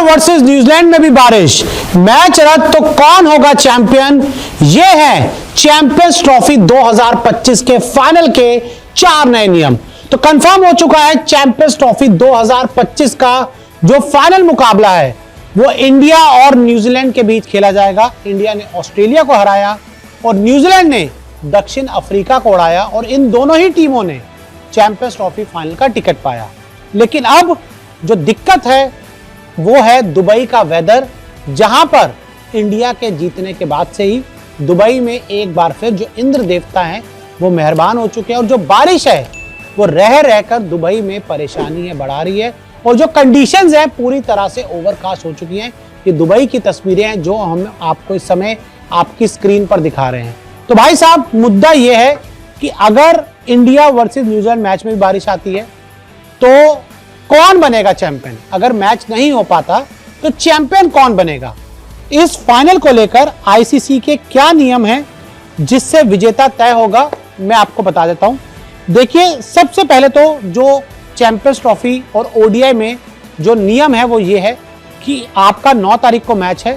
Versus New Zealand में भी बारिश, मैच रद्द तो कौन होगा चैंपियन? ये है चैंपियंस ट्रॉफी 2025 के फाइनल के 4 नए नियम। तो कंफर्म हो चुका है चैंपियंस ट्रॉफी 2025 का जो फाइनल मुकाबला है वो इंडिया और न्यूजीलैंड के बीच खेला जाएगा। इंडिया ने ऑस्ट्रेलिया को हराया और न्यूजीलैंड ने दक्षिण अफ्रीका को उड़ाया और इन दोनों ही टीमों ने चैंपियंस ट्रॉफी फाइनल का टिकट पाया। लेकिन अब जो दिक्कत है वो है दुबई का वेदर, जहां पर इंडिया के जीतने के बाद से ही दुबई में एक बार फिर जो इंद्र देवता हैं वो मेहरबान हो चुके हैं और जो बारिश है वो रह रहकर दुबई में परेशानी है बढ़ा रही है और जो कंडीशंस हैं पूरी तरह से ओवरकास्ट हो चुकी हैं। ये दुबई की तस्वीरें हैं जो हम आपको इस समय आपकी स्क्रीन पर दिखा रहे हैं। तो भाई साहब मुद्दा ये है कि अगर इंडिया वर्सेस न्यूजीलैंड मैच में भी बारिश आती है तो कौन बनेगा चैंपियन? अगर मैच नहीं हो पाता तो चैंपियन कौन बनेगा? इस फाइनल को लेकर आईसीसी के क्या नियम हैं जिससे विजेता तय होगा, मैं आपको बता देता हूं। देखिए, सबसे पहले तो जो चैंपियंस ट्रॉफी और ओडीआई में जो नियम है वो ये है कि आपका 9 तारीख को मैच है।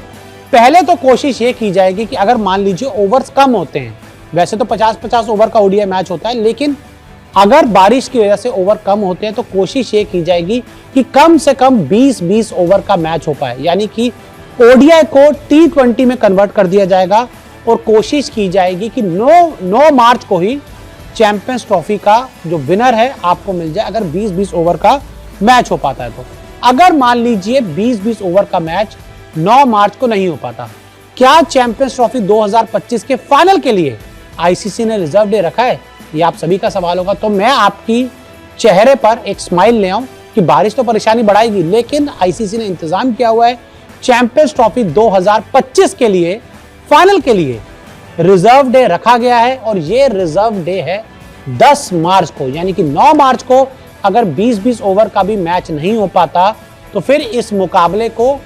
पहले तो कोशिश ये की जाएगी कि अगर मान लीजिए ओवर्स कम होते हैं, वैसे तो 50-50 ओवर का ओडीआई मैच होता है, लेकिन अगर बारिश की वजह से ओवर कम होते हैं तो कोशिश ये की जाएगी कि कम से कम 20-20 ओवर का मैच हो पाए, यानी कि ओडीआई को T20 में कन्वर्ट कर दिया जाएगा और कोशिश की जाएगी कि 9 मार्च को ही चैंपियंस ट्रॉफी का जो विनर है आपको मिल जाए, अगर 20-20 ओवर का मैच हो पाता है तो। अगर मान लीजिए 20-20 ओवर का मैच 9 मार्च को नहीं हो पाता, क्या चैंपियंस ट्रॉफी 2025 के फाइनल के लिए आईसीसी ने रिजर्व डे रखा है? ये आप सभी का सवाल होगा। तो मैं आपकी चेहरे पर एक स्माइल ले आऊं कि बारिश तो परेशानी बढ़ाएगी, लेकिन आईसीसी ने इंतजाम किया हुआ है चैंपियंस ट्रॉफी 2025 के लिए फाइनल के लिए रिजर्व डे रखा गया है और ये रिजर्व डे है 10 मार्च को, यानी कि 9 मार्च को अगर 20-20 ओवर का भी मैच नहीं हो पाता तो फिर इस मुकाबले को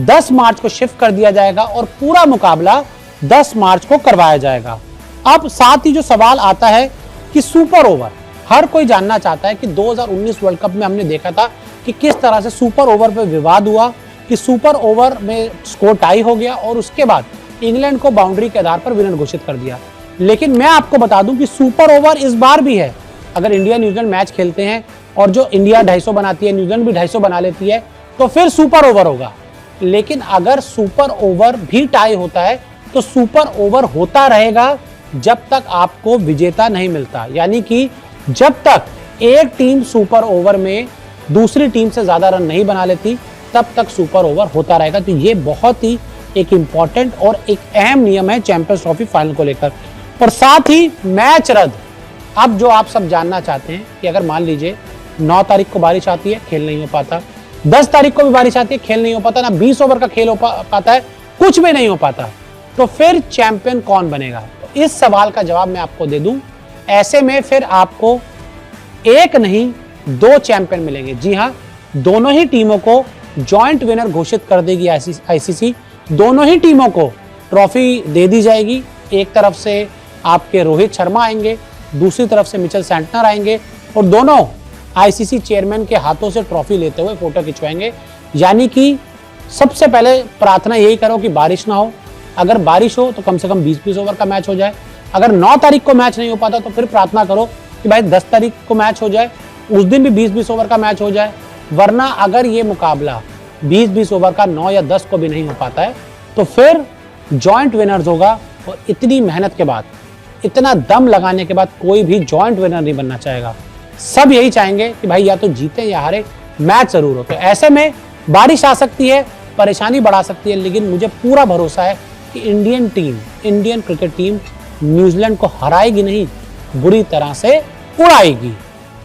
10 मार्च को शिफ्ट कर दिया जाएगा और पूरा मुकाबला 10 मार्च को करवाया जाएगा। अब साथ ही जो सवाल आता है कि सुपर ओवर, हर कोई जानना चाहता है कि 2019 वर्ल्ड कप में हमने देखा था कि किस तरह से सुपर ओवर पे विवाद हुआ कि सुपर ओवर में स्कोर टाई हो गया और उसके बाद इंग्लैंड को बाउंड्री के आधार पर विनर घोषित कर दिया। लेकिन मैं आपको बता दूं कि सुपर ओवर इस बार भी है। अगर इंडिया न्यूजीलैंड मैच खेलते हैं और जो इंडिया 250 बनाती है, न्यूजीलैंड भी 250 बना लेती है, तो फिर सुपर ओवर होगा। लेकिन अगर सुपर ओवर भी टाई होता है तो सुपर ओवर होता रहेगा जब तक आपको विजेता नहीं मिलता, यानी कि जब तक एक टीम सुपर ओवर में दूसरी टीम से ज्यादा रन नहीं बना लेती तब तक सुपर ओवर होता रहेगा। तो ये बहुत ही एक इंपॉर्टेंट और एक अहम नियम है चैंपियंस ट्रॉफी फाइनल को लेकर। और साथ ही मैच रद्द, अब जो आप सब जानना चाहते हैं कि अगर मान लीजिए 9 तारीख को बारिश आती है, खेल नहीं हो पाता, 10 तारीख को भी बारिश आती है, खेल नहीं हो पाता, ना 20 ओवर का खेल हो पाता है, कुछ भी नहीं हो पाता, तो फिर चैंपियन कौन बनेगा? तो इस सवाल का जवाब मैं आपको दे दूं। ऐसे में फिर आपको एक नहीं 2 चैंपियन मिलेंगे। जी हाँ, दोनों ही टीमों को जॉइंट विनर घोषित कर देगी आईसीसी। दोनों ही टीमों को ट्रॉफी दे दी जाएगी। एक तरफ से आपके रोहित शर्मा आएंगे, दूसरी तरफ से मिचेल सेंटनर आएंगे और दोनों आईसीसी चेयरमैन के हाथों से ट्रॉफी लेते हुए फोटो खिंचवाएंगे। यानी कि सबसे पहले प्रार्थना यही करो कि बारिश ना हो। अगर बारिश हो तो कम से कम 20-20 ओवर का मैच हो जाए। अगर 9 तारीख को मैच नहीं हो पाता तो फिर प्रार्थना करो कि भाई 10 तारीख को मैच हो जाए, उस दिन भी 20-20 ओवर का मैच हो जाए। वरना अगर ये मुकाबला 20-20 ओवर का 9 या 10 को भी नहीं हो पाता है तो फिर जॉइंट विनर्स होगा। और इतनी मेहनत के बाद, इतना दम लगाने के बाद कोई भी जॉइंट विनर नहीं बनना चाहेगा। सब यही चाहेंगे कि भाई या तो जीते या हारे, मैच जरूर हो। तो ऐसे में बारिश आ सकती है, परेशानी बढ़ा सकती है, लेकिन मुझे पूरा भरोसा है कि इंडियन क्रिकेट टीम न्यूजीलैंड को हराएगी नहीं, बुरी तरह से उड़ाएगी।